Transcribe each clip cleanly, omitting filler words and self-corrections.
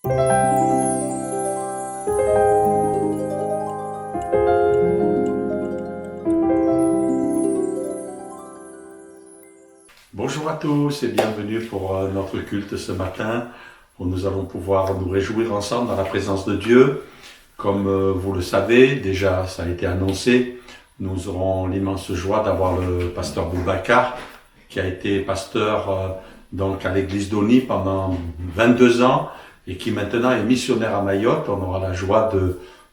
Bonjour à tous et bienvenue pour notre culte ce matin où nous allons pouvoir nous réjouir ensemble dans la présence de Dieu. Comme vous le savez, déjà ça a été annoncé, nous aurons l'immense joie d'avoir le pasteur Boubacar qui a été pasteur donc à l'église d'Oni pendant 22 ans et qui maintenant est missionnaire à Mayotte. On aura la joie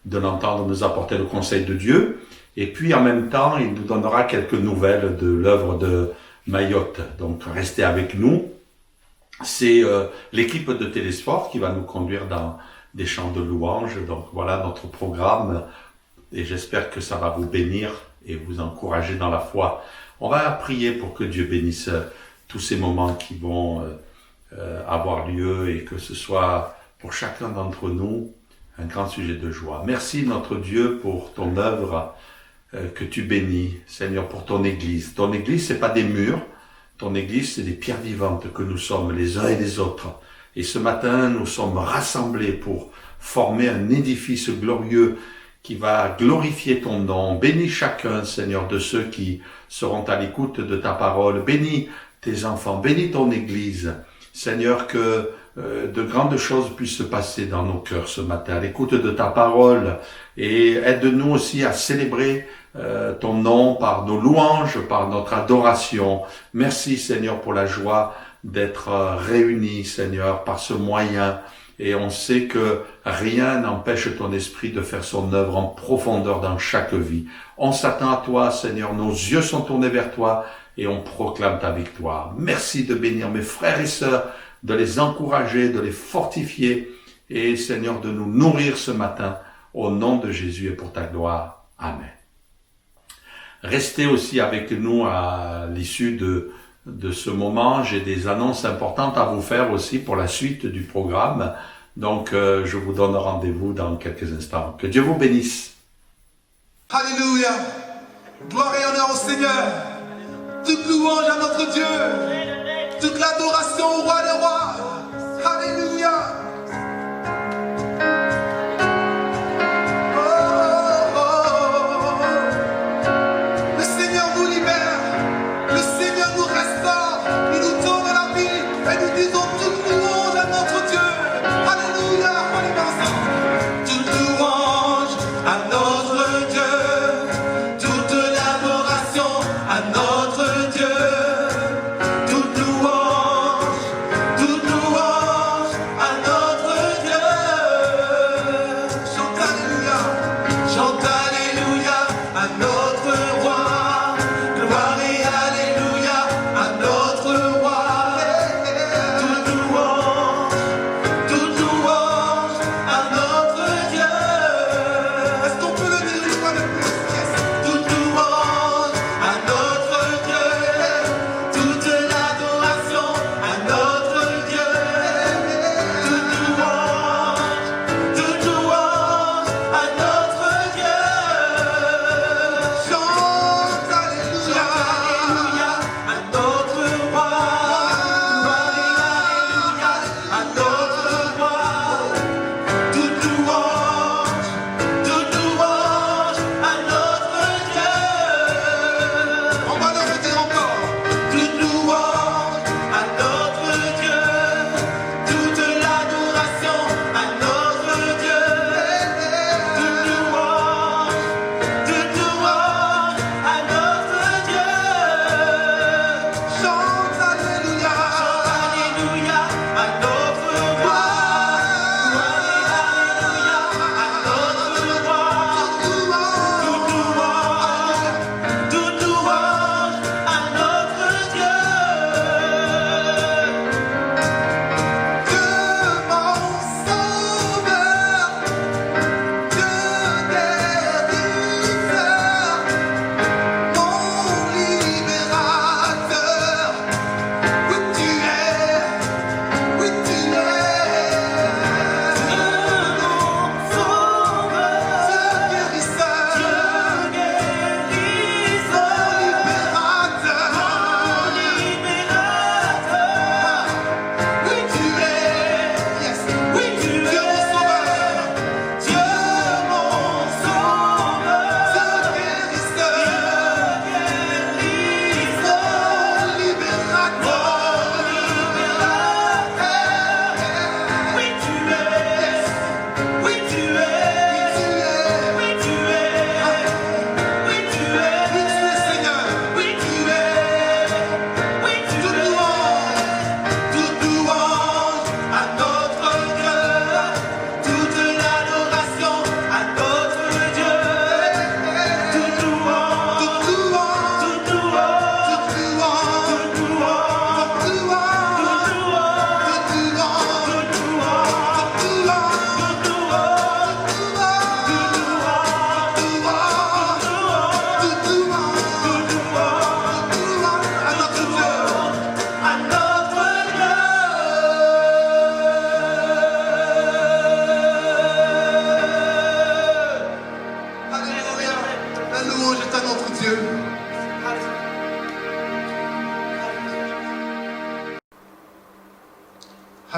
de l'entendre nous apporter le conseil de Dieu. Et puis en même temps, il nous donnera quelques nouvelles de l'œuvre de Mayotte. Donc restez avec nous. C'est l'équipe de Télésport qui va nous conduire dans des chants de louanges. Donc voilà notre programme et j'espère que ça va vous bénir et vous encourager dans la foi. On va prier pour que Dieu bénisse tous ces moments qui vont avoir lieu et que ce soit pour chacun d'entre nous un grand sujet de joie. Merci notre Dieu pour ton œuvre que tu bénis, Seigneur, pour ton Église. Ton Église, c'est pas des murs. Ton Église, c'est des pierres vivantes que nous sommes les uns et les autres. Et ce matin, nous sommes rassemblés pour former un édifice glorieux qui va glorifier ton nom. Bénis chacun, Seigneur, de ceux qui seront à l'écoute de ta parole. Bénis tes enfants, bénis ton Église. Seigneur, que de grandes choses puissent se passer dans nos cœurs ce matin, à l'écoute de ta parole. Et aide-nous aussi à célébrer ton nom par nos louanges, par notre adoration. Merci, Seigneur, pour la joie d'être réunis, Seigneur, par ce moyen. Et on sait que rien n'empêche ton esprit de faire son œuvre en profondeur dans chaque vie. On s'attend à toi, Seigneur. Nos yeux sont tournés vers toi et on proclame ta victoire. Merci de bénir mes frères et sœurs, de les encourager, de les fortifier et, Seigneur, de nous nourrir ce matin au nom de Jésus et pour ta gloire. Amen. Restez aussi avec nous à l'issue de ce moment. J'ai des annonces importantes à vous faire aussi pour la suite du programme. Donc, je vous donne rendez-vous dans quelques instants. Que Dieu vous bénisse. Alléluia. Gloire et honneur au Seigneur. Toute louange à notre Dieu. Toute l'adoration au roi des rois. Alléluia.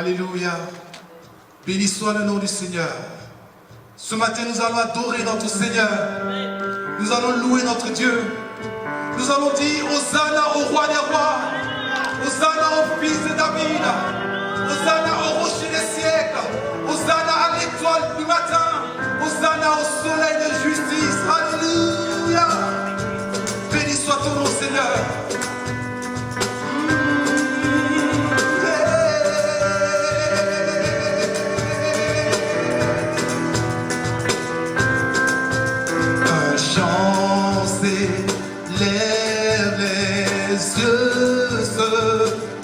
Alléluia. Béni soit le nom du Seigneur. Ce matin, nous allons adorer notre Seigneur. Nous allons louer notre Dieu. Nous allons dire Hosanna au roi des rois. Hosanna au fils de David. Hosanna au rocher des siècles. Hosanna à l'étoile du matin. Hosanna au soleil de justice. Alléluia. Béni soit ton nom, Seigneur. Un chant s'élève, les yeux se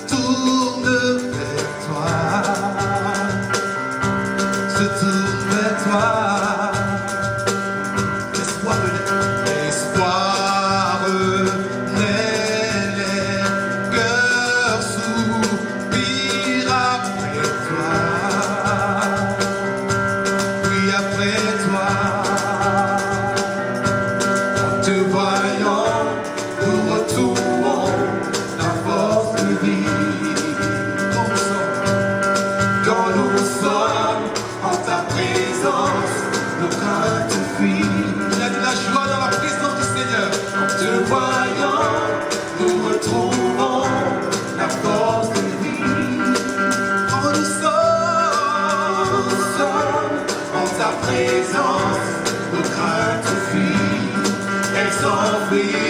tournent vers toi. Se tournent vers toi. L'espoir renaît. L'espoir renaît, les cœurs soupirent après toi. Oui, après toi. En te voyant, nous retrouvons la force de vie. Quand nous sommes en ta présence, nos craintes fuient. Il y a de la joie dans la présence du Seigneur. En te voyant, nous retrouvons la force de vie. Quand nous sommes en ta présence, nos craintes fuient. Elles s'enfuient.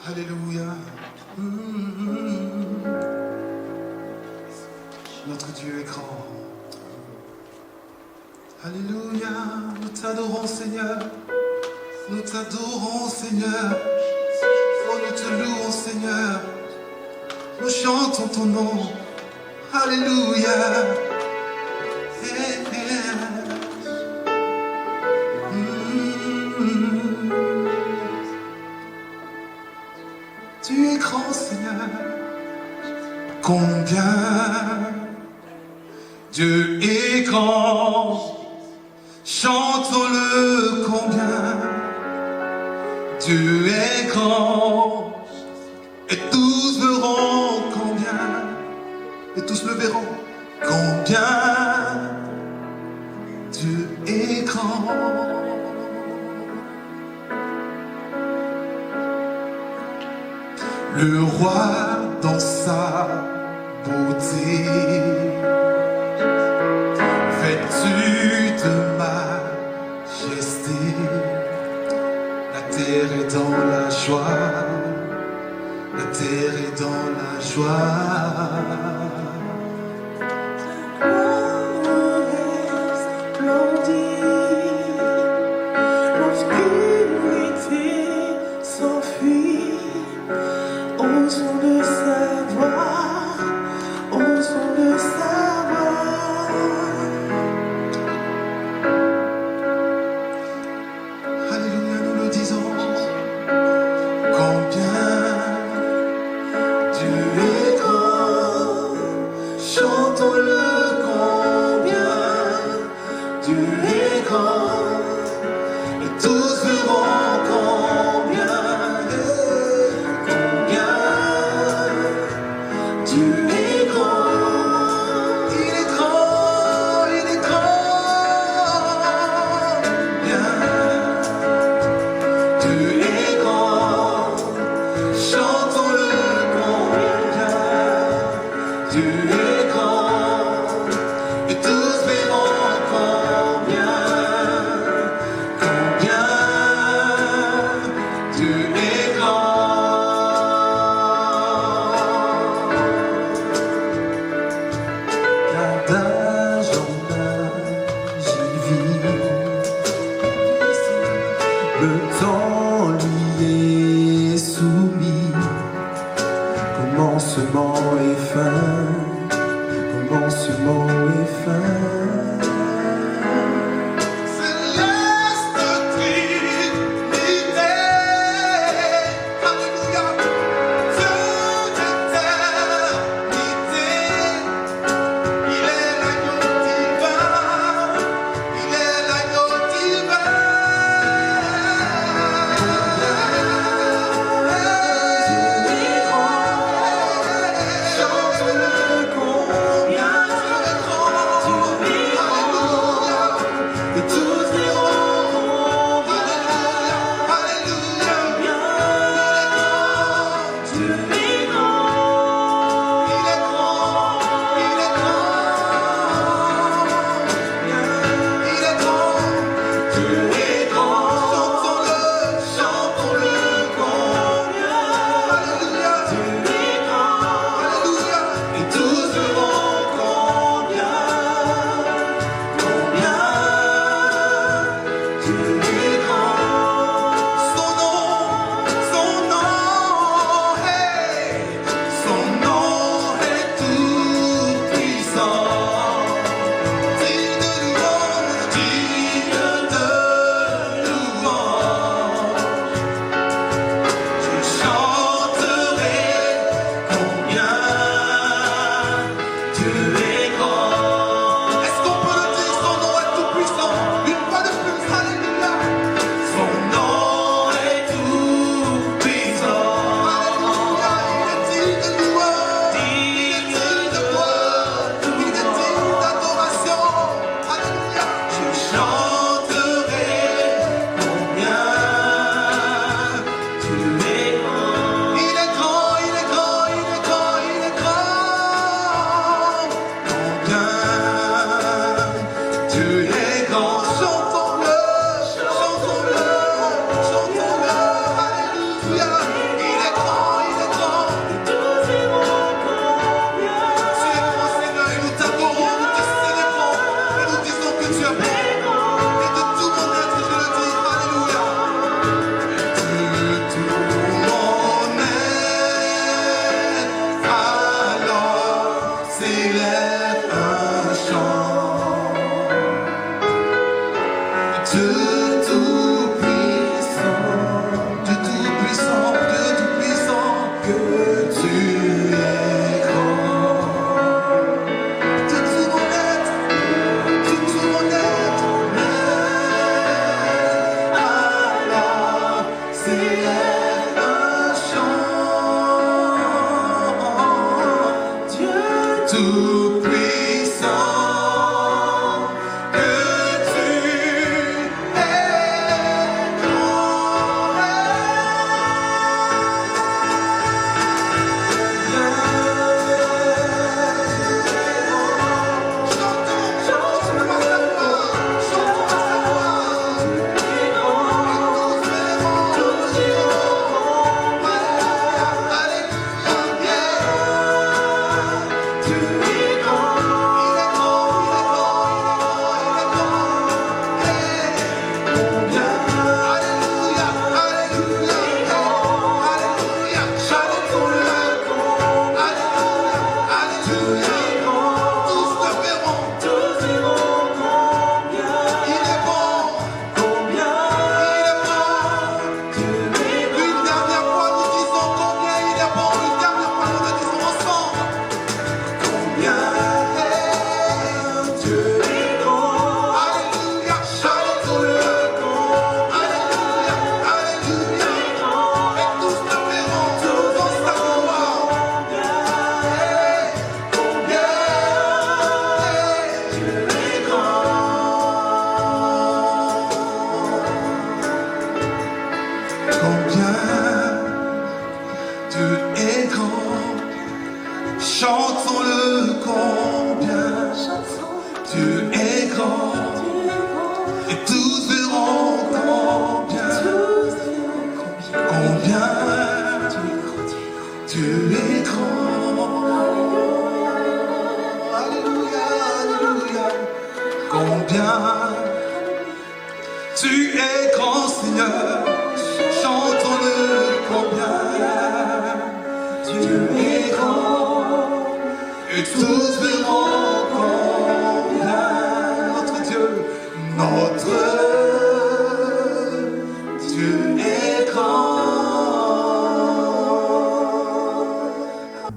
Alléluia. Notre Dieu est grand. Alléluia. Nous t'adorons, Seigneur. Nous t'adorons, Seigneur. Oh, nous te louons, Seigneur. Nous chantons ton nom. Alléluia. Eh, eh. Tu es grand, Seigneur. Combien Dieu est grand. Chantons-le combien Dieu est grand. Et tous verront combien. Et tous le verront. Combien Dieu est grand. Le roi dans sa beauté, vêtu de majesté, la terre est dans la joie, la terre est dans la joie. Alléluia, nous le disons. Combien Dieu est grand, chantons-le combien Dieu est grand, et tous verront combien Dieu est grand, il est grand, il est grand, bien. Dieu est grand, chantons-le combien Dieu est grand, et tous verront combien Dieu est grand. D'âge en âge, il vit, le temps lui est soumis. Commencement et fin, commencement et fin. Céleste Trinité, alléluia, Dieu d'éternité, il est l'agneau divin, il est l'agneau divin. Dieu est grand, chante-le combien Dieu est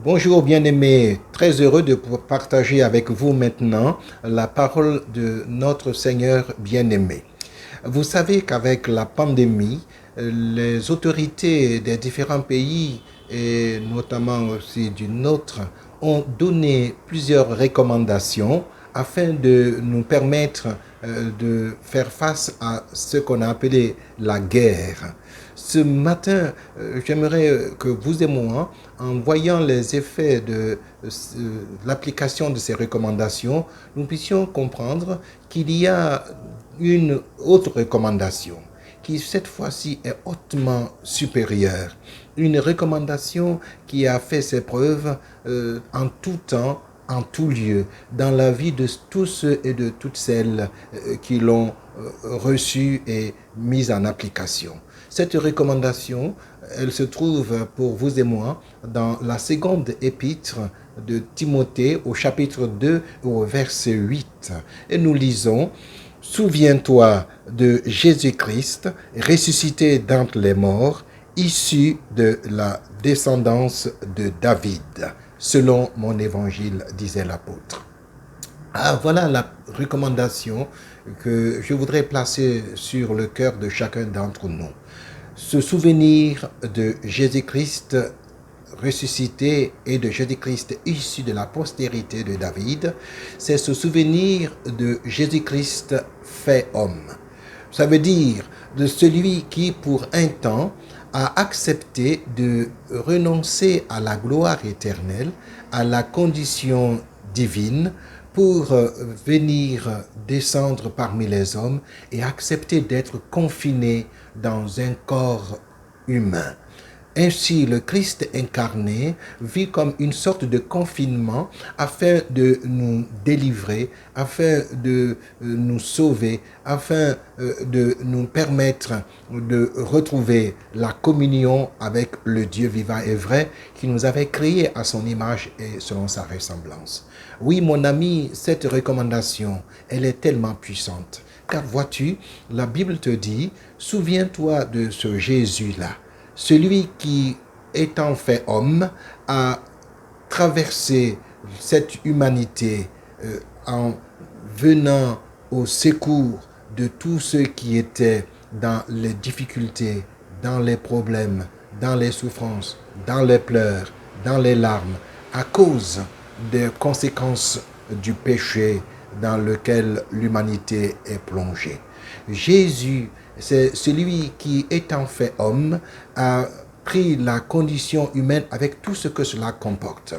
Bonjour bien-aimés, très heureux de pouvoir partager avec vous maintenant la parole de notre Seigneur bien-aimé. Vous savez qu'avec la pandémie, les autorités des différents pays et notamment aussi du nôtre ont donné plusieurs recommandations afin de nous permettre de faire face à ce qu'on a appelé la guerre. Ce matin, j'aimerais que vous et moi, en voyant les effets de l'application de ces recommandations, nous puissions comprendre qu'il y a une autre recommandation qui cette fois-ci est hautement supérieure. Une recommandation qui a fait ses preuves en tout temps, en tout lieu, dans la vie de tous ceux et de toutes celles qui l'ont reçue et mise en application. Cette recommandation, elle se trouve pour vous et moi dans la seconde épître de Timothée au chapitre 2 au verset 8. Et nous lisons « Souviens-toi de Jésus-Christ, ressuscité d'entre les morts, issu de la descendance de David, selon mon évangile, disait l'apôtre. » Voilà la recommandation que je voudrais placer sur le cœur de chacun d'entre nous. Se souvenir de Jésus-Christ ressuscité et de Jésus-Christ issu de la postérité de David, c'est se souvenir de Jésus-Christ fait homme. Ça veut dire de celui qui, pour un temps, a accepté de renoncer à la gloire éternelle, à la condition divine, pour venir descendre parmi les hommes et accepter d'être confiné dans un corps humain. Ainsi, le Christ incarné vit comme une sorte de confinement afin de nous délivrer, afin de nous sauver, afin de nous permettre de retrouver la communion avec le Dieu vivant et vrai qui nous avait créés à son image et selon sa ressemblance. Oui, mon ami, cette recommandation, elle est tellement puissante. Car vois-tu, la Bible te dit, souviens-toi de ce Jésus-là. Celui qui, étant fait homme, a traversé cette humanité en venant au secours de tous ceux qui étaient dans les difficultés, dans les problèmes, dans les souffrances, dans les pleurs, dans les larmes, à cause des conséquences du péché dans lequel l'humanité est plongée. Jésus, c'est celui qui, étant fait homme, a pris la condition humaine avec tout ce que cela comporte.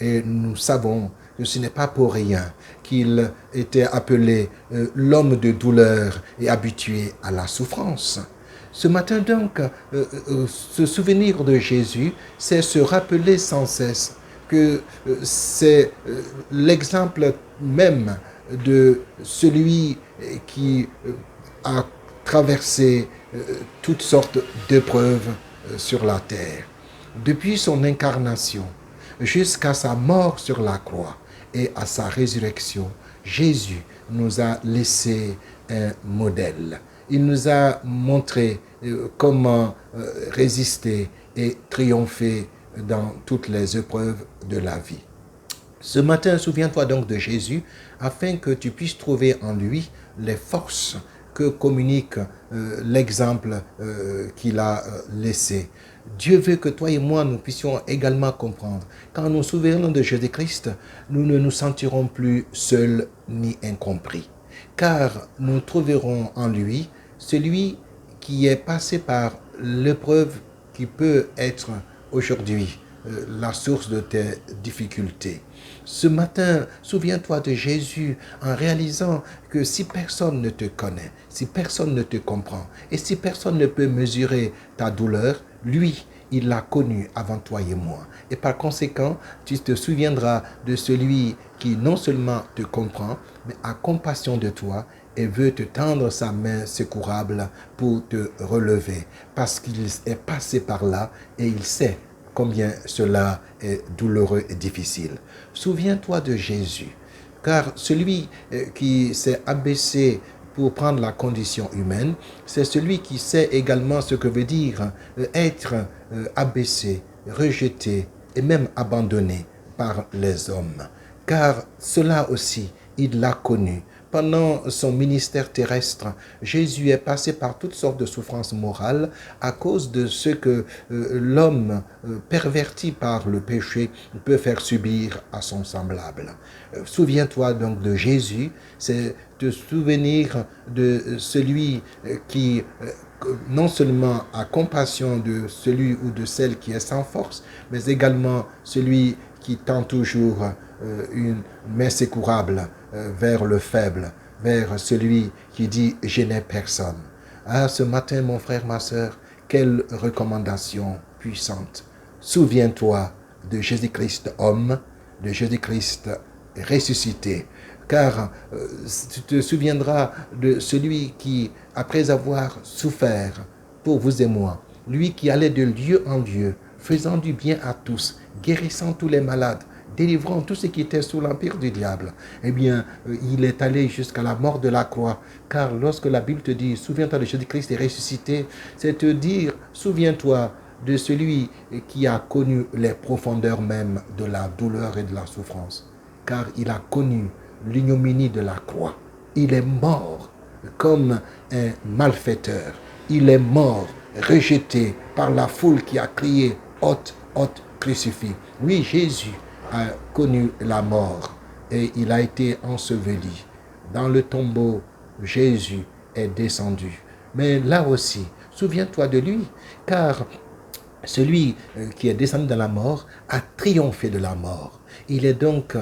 Et nous savons que ce n'est pas pour rien qu'il était appelé l'homme de douleur et habitué à la souffrance. Ce matin donc, se souvenir de Jésus, c'est se rappeler sans cesse que c'est l'exemple même de celui qui a traversé toutes sortes d'épreuves sur la terre. Depuis son incarnation jusqu'à sa mort sur la croix et à sa résurrection, Jésus nous a laissé un modèle. Il nous a montré comment résister et triompher dans toutes les épreuves de la vie. Ce matin, souviens-toi donc de Jésus afin que tu puisses trouver en lui les forces que communique l'exemple qu'il a laissé. Dieu veut que toi et moi, nous puissions également comprendre. Quand nous nous souvenons de Jésus-Christ, nous ne nous sentirons plus seuls ni incompris. Car nous trouverons en lui celui qui est passé par l'épreuve qui peut être aujourd'hui la source de tes difficultés. Ce matin, souviens-toi de Jésus en réalisant que si personne ne te connaît, si personne ne te comprend et si personne ne peut mesurer ta douleur, lui, il l'a connu avant toi et moi. Et par conséquent, tu te souviendras de celui qui non seulement te comprend, mais a compassion de toi et veut te tendre sa main secourable pour te relever. Parce qu'il est passé par là et il sait combien cela est douloureux et difficile. Souviens-toi de Jésus, car celui qui s'est abaissé pour prendre la condition humaine, c'est celui qui sait également ce que veut dire être abaissé, rejeté et même abandonné par les hommes. Car cela aussi, il l'a connu. Pendant son ministère terrestre, Jésus est passé par toutes sortes de souffrances morales à cause de ce que l'homme perverti par le péché peut faire subir à son semblable. Souviens-toi donc de Jésus, c'est te souvenir de celui qui non seulement a compassion de celui ou de celle qui est sans force, mais également celui qui tend toujours une main secourable vers le faible, vers celui qui dit « je n'ai personne ». Ah, ce matin, mon frère, ma sœur, quelle recommandation puissante. Souviens-toi de Jésus-Christ homme, de Jésus-Christ ressuscité, car tu te souviendras de celui qui, après avoir souffert pour vous et moi, lui qui allait de lieu en lieu, faisant du bien à tous, guérissant tous les malades, délivrant tous ceux qui étaient sous l'empire du diable, eh bien, il est allé jusqu'à la mort de la croix. Car lorsque la Bible te dit, souviens-toi de Jésus-Christ est ressuscité, c'est te dire, souviens-toi de celui qui a connu les profondeurs même de la douleur et de la souffrance. Car il a connu l'ignominie de la croix. Il est mort comme un malfaiteur. Il est mort, rejeté par la foule qui a crié, ôte, ôte, crucifie. Oui, Jésus a connu la mort et il a été enseveli. Dans le tombeau, Jésus est descendu. Mais là aussi, souviens-toi de lui, car celui qui est descendu dans la mort a triomphé de la mort. Il est donc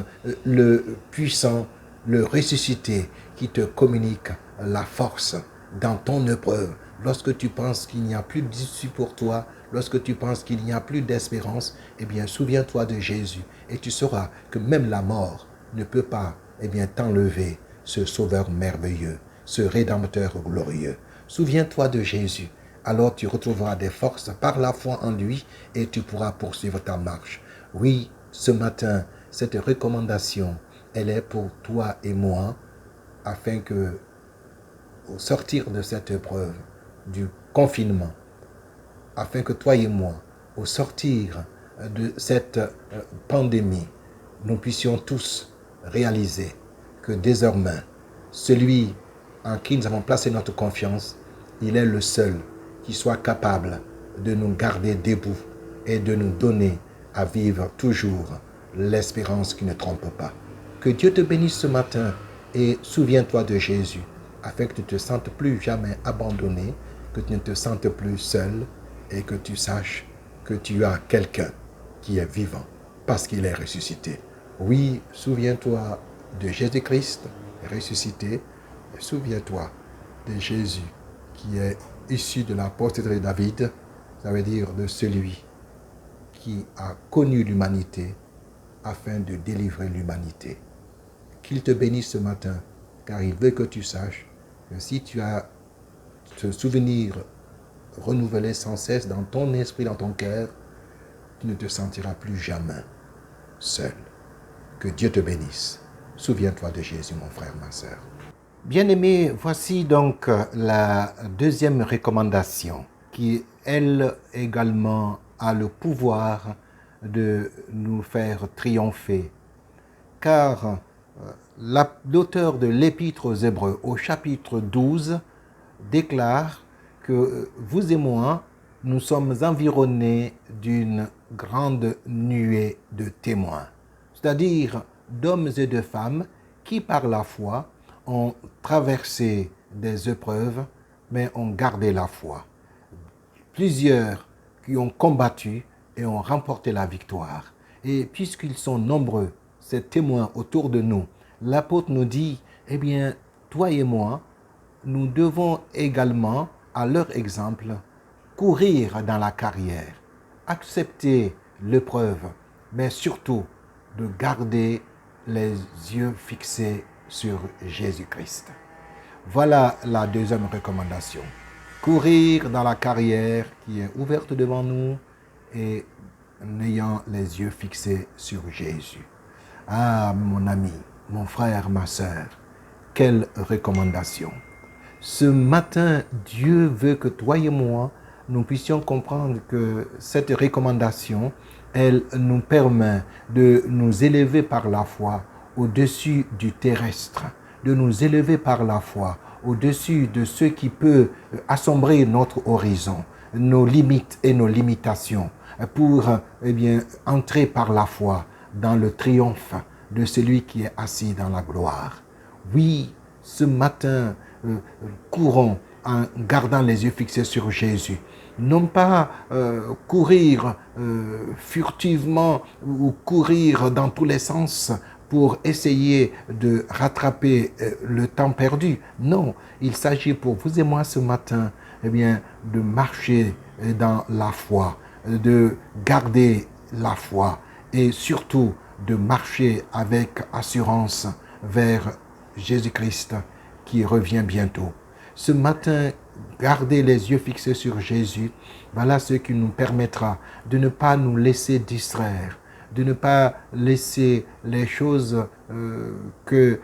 le puissant, le ressuscité qui te communique la force dans ton épreuve. Lorsque tu penses qu'il n'y a plus d'issue pour toi, lorsque tu penses qu'il n'y a plus d'espérance, eh bien, souviens-toi de Jésus et tu sauras que même la mort ne peut pas, eh bien, t'enlever ce sauveur merveilleux, ce rédempteur glorieux. Souviens-toi de Jésus, alors tu retrouveras des forces par la foi en lui et tu pourras poursuivre ta marche. Oui, ce matin, cette recommandation, elle est pour toi et moi, afin que, au sortir de cette épreuve, du confinement, afin que toi et moi, au sortir de cette pandémie, nous puissions tous réaliser que désormais, celui en qui nous avons placé notre confiance, il est le seul qui soit capable de nous garder debout et de nous donner à vivre toujours l'espérance qui ne trompe pas. Que Dieu te bénisse ce matin et souviens-toi de Jésus, afin que tu ne te sentes plus jamais abandonné, que tu ne te sentes plus seul et que tu saches que tu as quelqu'un qui est vivant parce qu'il est ressuscité. Oui, souviens-toi de Jésus-Christ ressuscité et souviens-toi de Jésus qui est issu de la postérité de David, ça veut dire de celui qui a connu l'humanité afin de délivrer l'humanité. Qu'il te bénisse ce matin, car il veut que tu saches que si tu as ce souvenir renouvelé sans cesse dans ton esprit, dans ton cœur, tu ne te sentiras plus jamais seul. Que Dieu te bénisse. Souviens-toi de Jésus, mon frère, ma sœur. Bien-aimés, voici donc la deuxième recommandation qui, elle également, a le pouvoir de nous faire triompher. Car l'auteur de l'Épître aux Hébreux, au chapitre 12, déclare que vous et moi, nous sommes environnés d'une grande nuée de témoins, c'est-à-dire d'hommes et de femmes qui, par la foi, ont traversé des épreuves, mais ont gardé la foi. Plusieurs qui ont combattu et ont remporté la victoire. Et puisqu'ils sont nombreux, ces témoins autour de nous, l'apôtre nous dit, eh bien, toi et moi, nous devons également, à leur exemple, courir dans la carrière, accepter l'épreuve, mais surtout de garder les yeux fixés sur Jésus-Christ. Voilà la deuxième recommandation. Courir dans la carrière qui est ouverte devant nous et en ayant les yeux fixés sur Jésus. Ah, mon ami, mon frère, ma sœur, quelle recommandation! Ce matin, Dieu veut que toi et moi, nous puissions comprendre que cette recommandation, elle nous permet de nous élever par la foi au-dessus du terrestre, de nous élever par la foi au-dessus de ce qui peut assombrir notre horizon, nos limites et nos limitations, pour entrer par la foi dans le triomphe de celui qui est assis dans la gloire. Oui, ce matin, courons en gardant les yeux fixés sur Jésus. Non pas courir furtivement ou courir dans tous les sens pour essayer de rattraper le temps perdu. Non, il s'agit pour vous et moi ce matin de marcher dans la foi, de garder la foi et surtout de marcher avec assurance vers Jésus-Christ qui revient bientôt. Ce matin, garder les yeux fixés sur Jésus, voilà ce qui nous permettra de ne pas nous laisser distraire, de ne pas laisser les choses que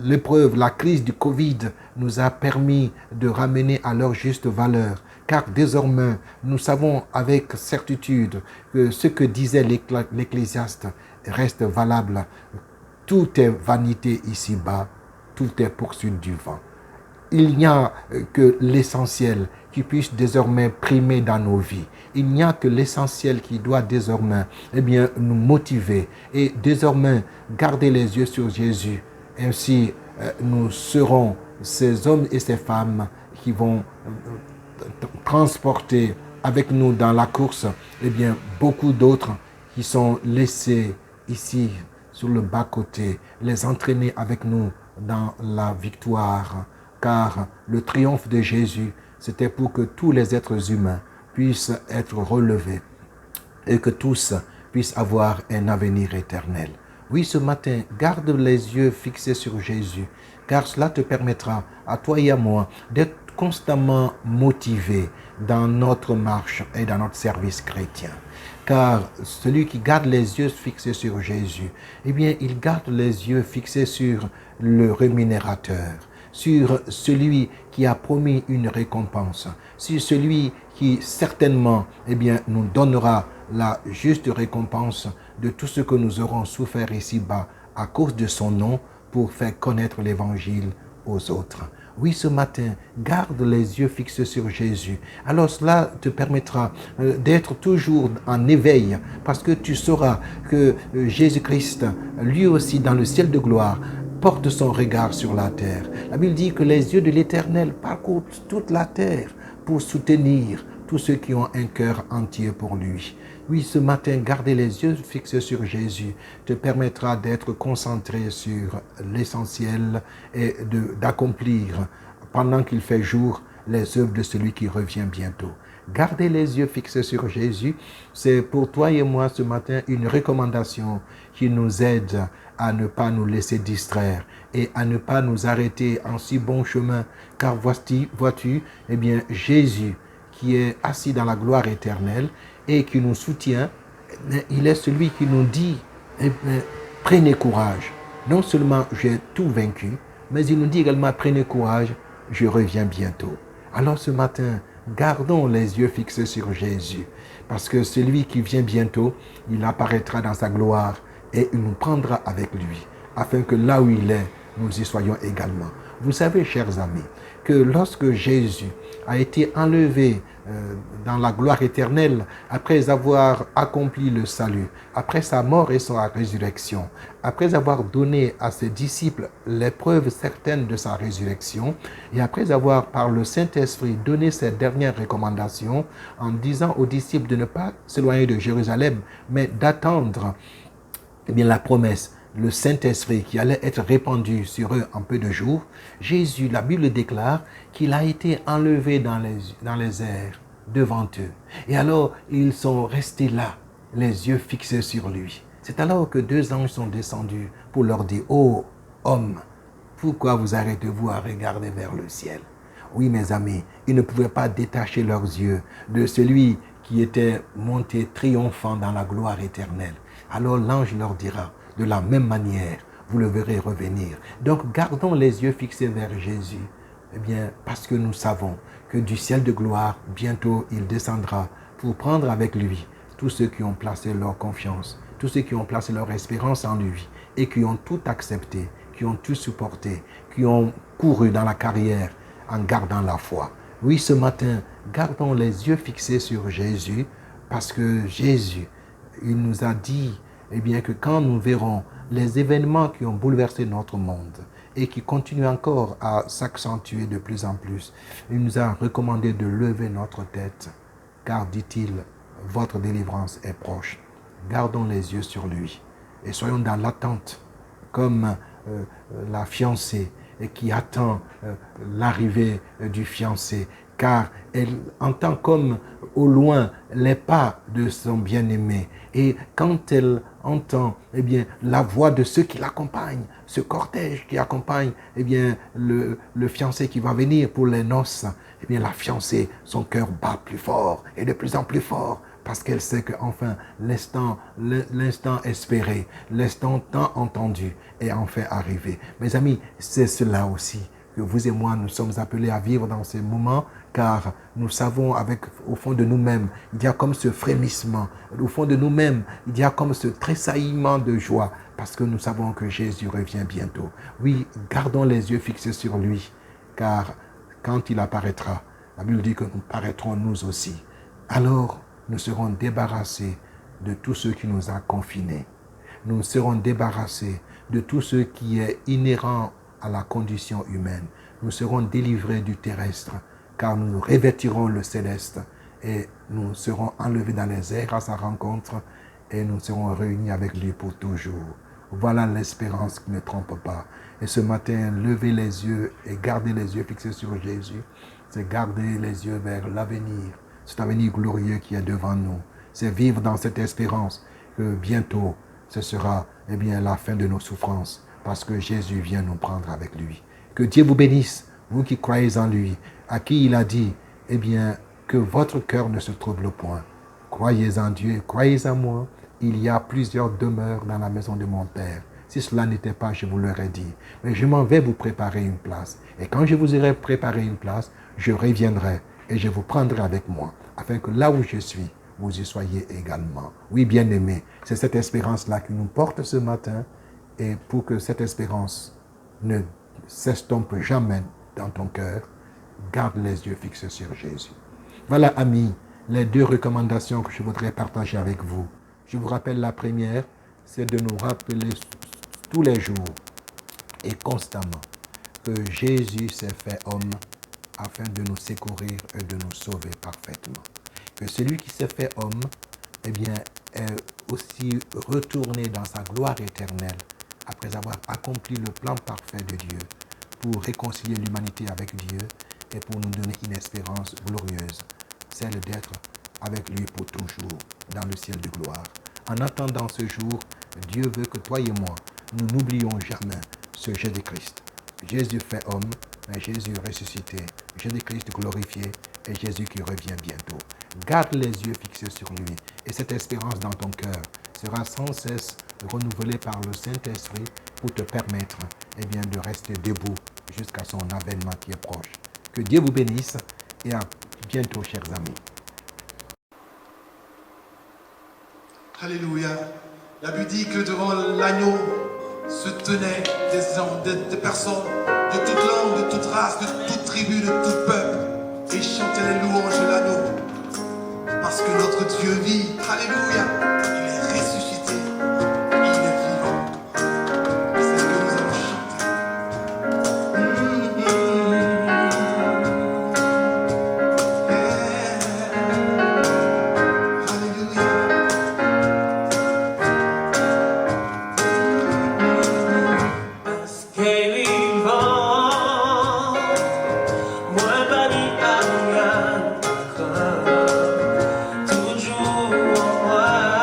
l'épreuve, la crise du Covid nous a permis de ramener à leur juste valeur. Car désormais, nous savons avec certitude que ce que disait l'Ecclésiaste reste valable. Tout est vanité ici-bas, tout est poursuite du vent. Il n'y a que l'essentiel qui puisse désormais primer dans nos vies. Il n'y a que l'essentiel qui doit désormais nous motiver et désormais garder les yeux sur Jésus. Ainsi, nous serons ces hommes et ces femmes qui vont transporter avec nous dans la course beaucoup d'autres qui sont laissés ici sur le bas-côté, les entraîner avec nous dans la victoire. Car le triomphe de Jésus, c'était pour que tous les êtres humains puissent être relevés et que tous puissent avoir un avenir éternel. Oui, ce matin, garde les yeux fixés sur Jésus, car cela te permettra, à toi et à moi, d'être constamment motivés dans notre marche et dans notre service chrétien. Car celui qui garde les yeux fixés sur Jésus, il garde les yeux fixés sur le rémunérateur, sur celui qui a promis une récompense, sur celui qui certainement nous donnera la juste récompense de tout ce que nous aurons souffert ici-bas à cause de son nom pour faire connaître l'évangile aux autres. Oui, ce matin, garde les yeux fixés sur Jésus. Alors cela te permettra d'être toujours en éveil parce que tu sauras que Jésus-Christ, lui aussi dans le ciel de gloire, porte son regard sur la terre. La Bible dit que les yeux de l'Éternel parcourent toute la terre pour soutenir tous ceux qui ont un cœur entier pour lui. Oui, ce matin, garder les yeux fixés sur Jésus te permettra d'être concentré sur l'essentiel et d'accomplir, pendant qu'il fait jour, les œuvres de celui qui revient bientôt. Garder les yeux fixés sur Jésus, c'est pour toi et moi ce matin une recommandation qui nous aide à ne pas nous laisser distraire et à ne pas nous arrêter en si bon chemin. Car vois-tu, eh bien, Jésus, qui est assis dans la gloire éternelle et qui nous soutient, il est celui qui nous dit, prenez courage. Non seulement j'ai tout vaincu, mais il nous dit également, prenez courage, je reviens bientôt. Alors ce matin, gardons les yeux fixés sur Jésus, parce que celui qui vient bientôt, il apparaîtra dans sa gloire et il nous prendra avec lui, afin que là où il est, nous y soyons également. Vous savez, chers amis, que lorsque Jésus a été enlevé dans la gloire éternelle, après avoir accompli le salut, après sa mort et sa résurrection, après avoir donné à ses disciples les preuves certaines de sa résurrection, et après avoir par le Saint-Esprit donné ses dernières recommandations, en disant aux disciples de ne pas s'éloigner de Jérusalem, mais d'attendre la promesse, le Saint-Esprit qui allait être répandu sur eux en peu de jours, Jésus, la Bible déclare qu'il a été enlevé dans les airs devant eux. Et alors, ils sont restés là, les yeux fixés sur lui. C'est alors que 2 anges sont descendus pour leur dire, « Oh, homme, pourquoi vous arrêtez-vous à regarder vers le ciel ?» Oui, mes amis, ils ne pouvaient pas détacher leurs yeux de celui qui était monté triomphant dans la gloire éternelle. Alors l'ange leur dira, de la même manière, vous le verrez revenir. Donc gardons les yeux fixés vers Jésus. Eh bien, parce que nous savons que du ciel de gloire, bientôt il descendra pour prendre avec lui tous ceux qui ont placé leur confiance, tous ceux qui ont placé leur espérance en lui et qui ont tout accepté, qui ont tout supporté, qui ont couru dans la carrière en gardant la foi. Oui, ce matin, gardons les yeux fixés sur Jésus parce que Jésus, il nous a dit que quand nous verrons les événements qui ont bouleversé notre monde et qui continuent encore à s'accentuer de plus en plus, il nous a recommandé de lever notre tête, car, dit-il, votre délivrance est proche. Gardons les yeux sur lui et soyons dans l'attente, comme la fiancée qui attend l'arrivée du fiancé, car elle entend comme au loin les pas de son bien-aimé. Et quand elle entend la voix de ceux qui l'accompagnent, ce cortège qui accompagne le fiancé qui va venir pour les noces, la fiancée, son cœur bat plus fort et de plus en plus fort, parce qu'elle sait que enfin l'instant espéré, l'instant tant entendu est enfin arrivé. Mes amis, c'est cela aussi que vous et moi, nous sommes appelés à vivre dans ces moments, car nous savons au fond de nous-mêmes, il y a comme ce frémissement, au fond de nous-mêmes, il y a comme ce tressaillement de joie, parce que nous savons que Jésus revient bientôt. Oui, gardons les yeux fixés sur lui, car quand il apparaîtra, la Bible dit que nous paraîtrons nous aussi. Alors, nous serons débarrassés de tout ce qui nous a confinés. Nous serons débarrassés de tout ce qui est inhérent à la condition humaine. Nous serons délivrés du terrestre, car nous revêtirons le céleste et nous serons enlevés dans les airs à sa rencontre et nous serons réunis avec lui pour toujours. Voilà l'espérance qui ne trompe pas. Et ce matin, lever les yeux et garder les yeux fixés sur Jésus, c'est garder les yeux vers l'avenir, cet avenir glorieux qui est devant nous. C'est vivre dans cette espérance que bientôt, ce sera la fin de nos souffrances, parce que Jésus vient nous prendre avec lui. Que Dieu vous bénisse, vous qui croyez en lui, à qui il a dit, que votre cœur ne se trouble point. Croyez en Dieu, croyez en moi. Il y a plusieurs demeures dans la maison de mon Père. Si cela n'était pas, je vous l'aurais dit. Mais je m'en vais vous préparer une place. Et quand je vous aurai préparé une place, je reviendrai et je vous prendrai avec moi, afin que là où je suis, vous y soyez également. Oui, bien-aimés, c'est cette espérance-là qui nous porte ce matin, et pour que cette espérance ne s'estompe jamais dans ton cœur, garde les yeux fixés sur Jésus. Voilà, amis, les deux recommandations que je voudrais partager avec vous. Je vous rappelle la première, c'est de nous rappeler tous les jours et constamment que Jésus s'est fait homme afin de nous secourir et de nous sauver parfaitement. Que celui qui s'est fait homme, eh bien, est aussi retourné dans sa gloire éternelle après avoir accompli le plan parfait de Dieu pour réconcilier l'humanité avec Dieu et pour nous donner une espérance glorieuse, celle d'être avec lui pour toujours dans le ciel de gloire. En attendant ce jour, Dieu veut que toi et moi, nous n'oublions jamais ce Jésus-Christ. Jésus fait homme, mais Jésus ressuscité, Jésus-Christ glorifié et Jésus qui revient bientôt. Garde les yeux fixés sur lui et cette espérance dans ton cœur sera sans cesse renouvelée par le Saint-Esprit pour te permettre de rester debout jusqu'à son avènement qui est proche. Que Dieu vous bénisse et à bientôt, chers amis. Alléluia. La Bible dit que devant l'agneau se tenaient des personnes de toute langue, de toute race, de toute tribu, de tout peuple et chantaient les louanges de l'agneau. Parce que notre Dieu vit. Alléluia. Il est ressuscité. Il est vivant. Et c'est ce que nous allons chanter. Alléluia. Parce qu'il est vivant, moi banni à rien, toujours en moi.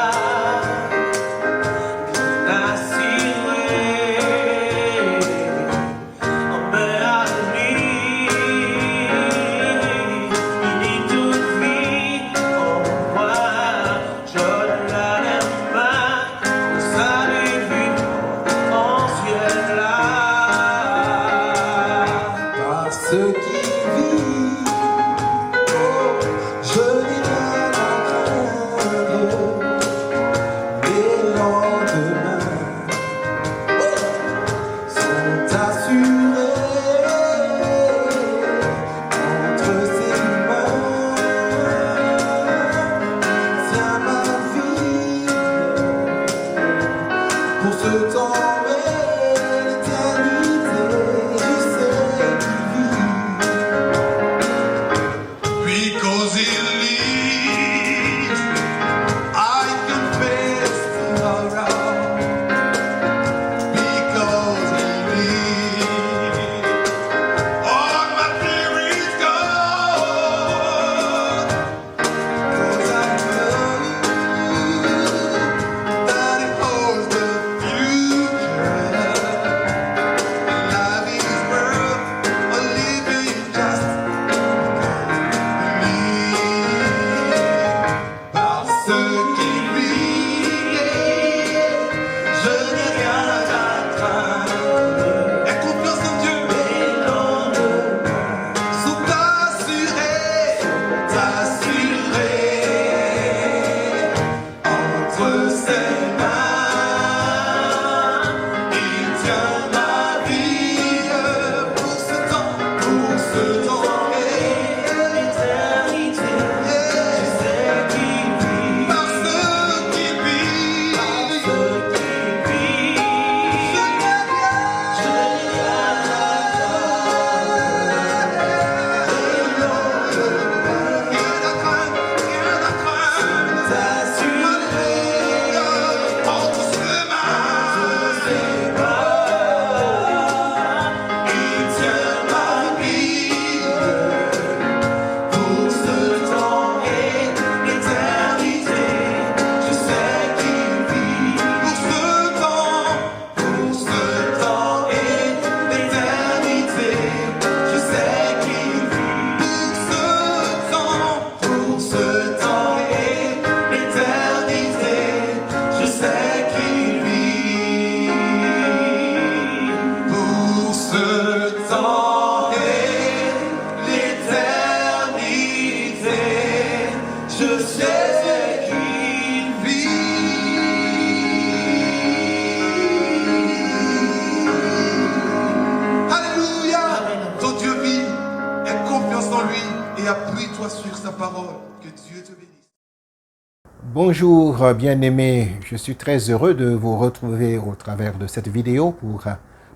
Bonjour bien-aimés, je suis très heureux de vous retrouver au travers de cette vidéo pour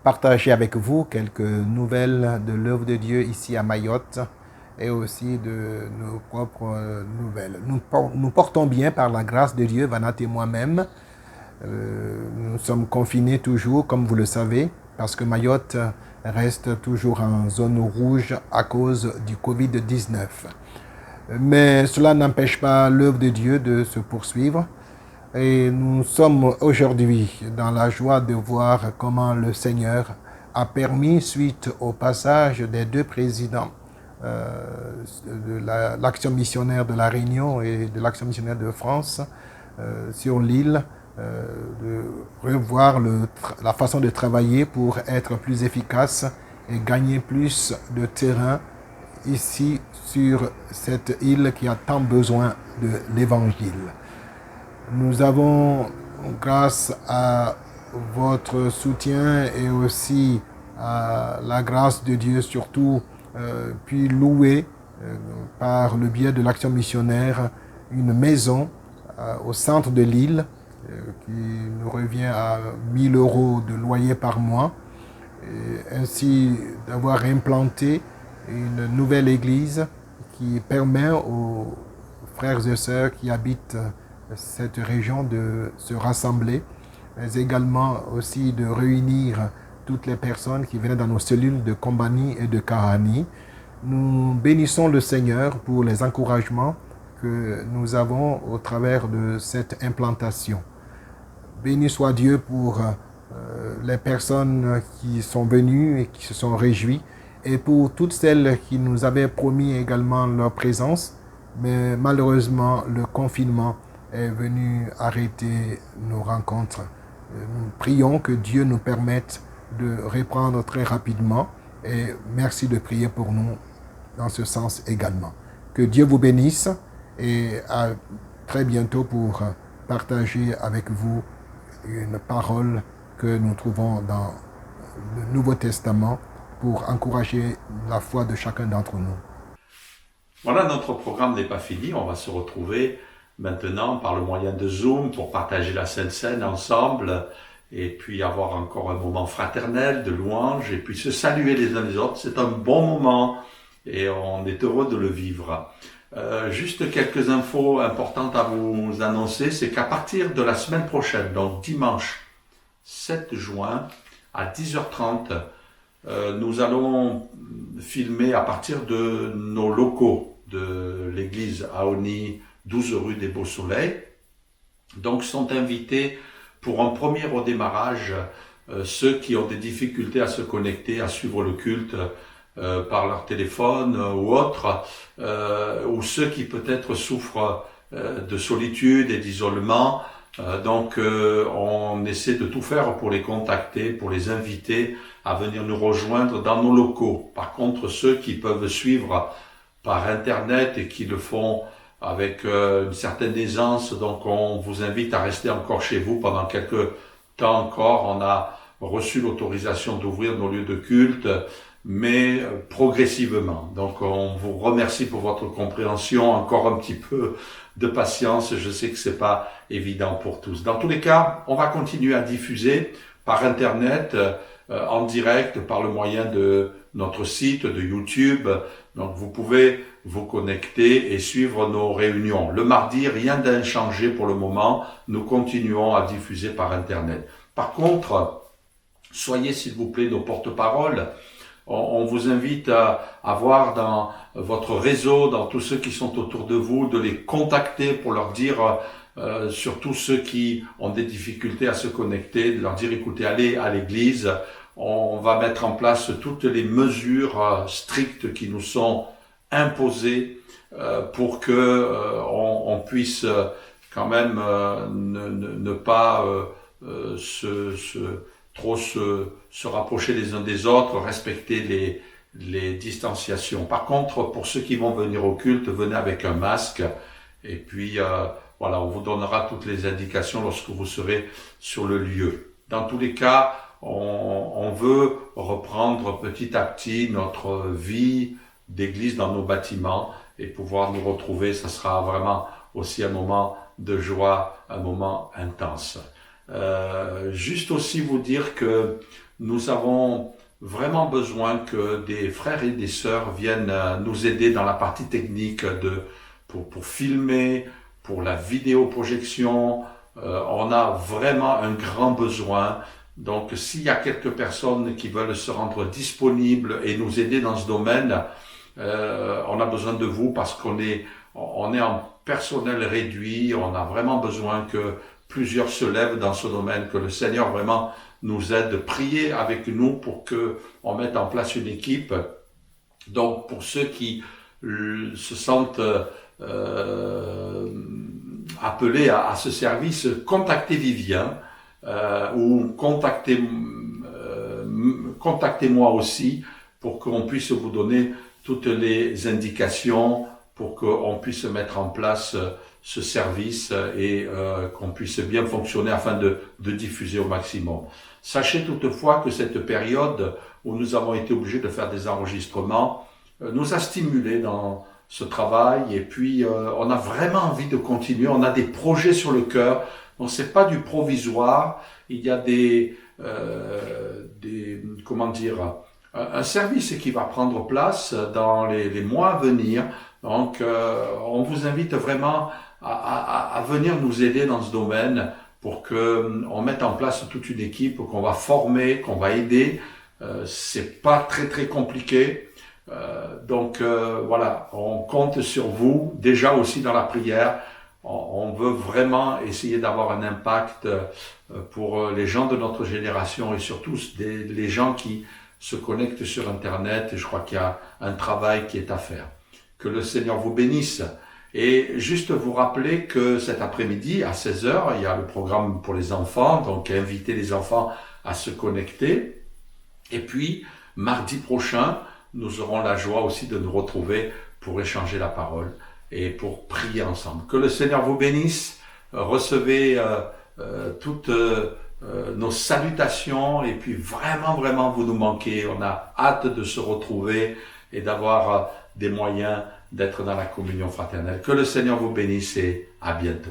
partager avec vous quelques nouvelles de l'œuvre de Dieu ici à Mayotte et aussi de nos propres nouvelles. Nous portons bien par la grâce de Dieu, Vanat et moi-même. Nous sommes confinés toujours, comme vous le savez, parce que Mayotte reste toujours en zone rouge à cause du Covid-19. Mais cela n'empêche pas l'œuvre de Dieu de se poursuivre. Et nous sommes aujourd'hui dans la joie de voir comment le Seigneur a permis, suite au passage des deux présidents de l'action missionnaire de La Réunion et de l'action missionnaire de France sur l'île, de revoir la façon de travailler pour être plus efficace et gagner plus de terrain ici sur cette île qui a tant besoin de l'Évangile. Nous avons, grâce à votre soutien et aussi à la grâce de Dieu surtout, puis louer par le biais de l'action missionnaire une maison au centre de l'île qui nous revient à 1 000 € de loyer par mois, et ainsi d'avoir implanté une nouvelle église qui permet aux frères et sœurs qui habitent cette région de se rassembler, mais également aussi de réunir toutes les personnes qui venaient dans nos cellules de Kombani et de Kahani. Nous bénissons le Seigneur pour les encouragements que nous avons au travers de cette implantation. Béni soit Dieu pour les personnes qui sont venues et qui se sont réjouies, et pour toutes celles qui nous avaient promis également leur présence, mais malheureusement le confinement est venu arrêter nos rencontres. Nous prions que Dieu nous permette de reprendre très rapidement, et merci de prier pour nous dans ce sens également. Que Dieu vous bénisse et à très bientôt pour partager avec vous une parole que nous trouvons dans le Nouveau Testament pour encourager la foi de chacun d'entre nous. Voilà, notre programme n'est pas fini. On va se retrouver maintenant par le moyen de Zoom pour partager la Sainte Seine ensemble et puis avoir encore un moment fraternel de louange et puis se saluer les uns les autres. C'est un bon moment et on est heureux de le vivre. Juste quelques infos importantes à vous annoncer, c'est qu'à partir de la semaine prochaine, donc dimanche 7 juin à 10h30, nous allons filmer à partir de nos locaux de l'église Aoni, 12 rue des Beaux Soleils. Donc sont invités pour un premier redémarrage ceux qui ont des difficultés à se connecter, à suivre le culte par leur téléphone ou autre, ou ceux qui peut-être souffrent de solitude et d'isolement. Donc on essaie de tout faire pour les contacter, pour les inviter à venir nous rejoindre dans nos locaux. Par contre, ceux qui peuvent suivre par Internet et qui le font avec une certaine aisance, donc on vous invite à rester encore chez vous pendant quelques temps encore. On a reçu l'autorisation d'ouvrir nos lieux de culte, mais progressivement. Donc on vous remercie pour votre compréhension, encore un petit peu de patience, je sais que c'est pas évident pour tous. Dans tous les cas, on va continuer à diffuser par Internet, en direct, par le moyen de notre site, de YouTube. Donc vous pouvez vous connecter et suivre nos réunions. Le mardi, rien d'inchangé pour le moment, nous continuons à diffuser par Internet. Par contre, soyez s'il vous plaît nos porte-paroles. On vous invite à voir dans votre réseau, dans tous ceux qui sont autour de vous, de les contacter pour leur dire, surtout ceux qui ont des difficultés à se connecter, de leur dire écoutez, allez à l'église, on va mettre en place toutes les mesures strictes qui nous sont imposées pour que on puisse quand même ne pas trop se rapprocher les uns des autres, respecter les distanciations. Par contre, pour ceux qui vont venir au culte, venez avec un masque et puis voilà, on vous donnera toutes les indications lorsque vous serez sur le lieu. Dans tous les cas, on veut reprendre petit à petit notre vie d'église dans nos bâtiments et pouvoir nous retrouver. Ça sera vraiment aussi un moment de joie, un moment intense. Juste aussi vous dire que nous avons vraiment besoin que des frères et des sœurs viennent nous aider dans la partie technique pour filmer, pour la vidéoprojection. On a vraiment un grand besoin. Donc, s'il y a quelques personnes qui veulent se rendre disponibles et nous aider dans ce domaine, on a besoin de vous parce qu'on est en personnel réduit. On a vraiment besoin que plusieurs se lèvent dans ce domaine, que le Seigneur vraiment nous aide, prier avec nous pour que on mette en place une équipe. Donc, pour ceux qui se sentent appelés à ce service, contactez Vivien ou contactez-moi aussi pour qu'on puisse vous donner toutes les indications pour qu'on puisse mettre en place ce service et qu'on puisse bien fonctionner afin de diffuser au maximum. Sachez toutefois que cette période où nous avons été obligés de faire des enregistrements nous a stimulés dans ce travail et puis on a vraiment envie de continuer. On a des projets sur le cœur. Donc c'est pas du provisoire. Il y a un service qui va prendre place dans les mois à venir. Donc on vous invite vraiment à venir nous aider dans ce domaine pour que on mette en place toute une équipe qu'on va former, qu'on va aider. C'est pas très compliqué. Donc voilà, on compte sur vous déjà aussi dans la prière. On veut vraiment essayer d'avoir un impact pour les gens de notre génération et surtout les gens qui se connectent sur Internet. Je crois qu'il y a un travail qui est à faire. Que le Seigneur vous bénisse. Et juste vous rappeler que cet après-midi, à 16h, il y a le programme pour les enfants, donc inviter les enfants à se connecter. Et puis, mardi prochain, nous aurons la joie aussi de nous retrouver pour échanger la parole et pour prier ensemble. Que le Seigneur vous bénisse. Recevez toutes nos salutations et puis vraiment vous nous manquez. On a hâte de se retrouver et d'avoir des moyens d'être dans la communion fraternelle. Que le Seigneur vous bénisse et à bientôt.